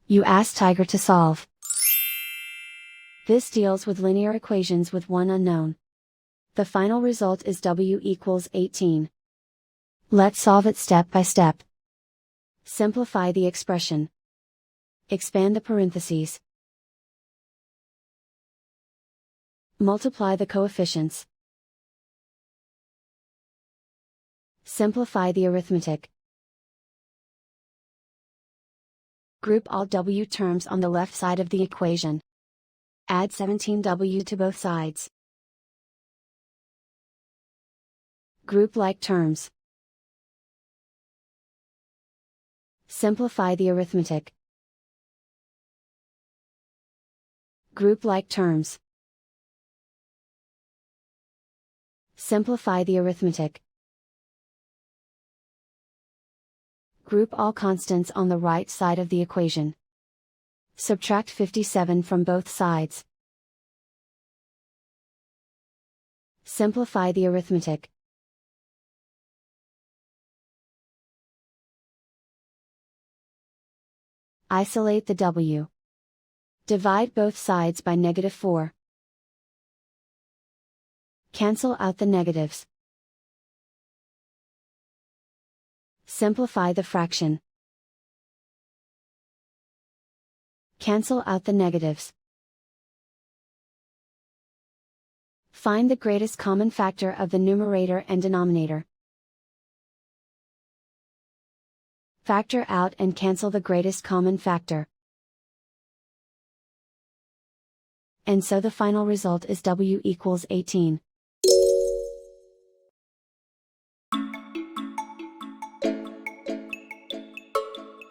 You ask Tiger to solve. This deals with linear equations with one unknown. The final result is w equals 18. Let's solve it step by step. Simplify the expression. Expand the parentheses. Multiply the coefficients. Simplify the arithmetic. Group all w terms on the left side of the equation. Add 17w to both sides. Group like terms. Simplify the arithmetic. Group like terms. Simplify the arithmetic. Group all constants on the right side of the equation. Subtract 57 from both sides. Simplify the arithmetic. Isolate the w. Divide both sides by -4. Cancel out the negatives. Simplify the fraction. Cancel out the negatives. Find the greatest common factor of the numerator and denominator. Factor out and cancel the greatest common factor. And so the final result is w equals 18.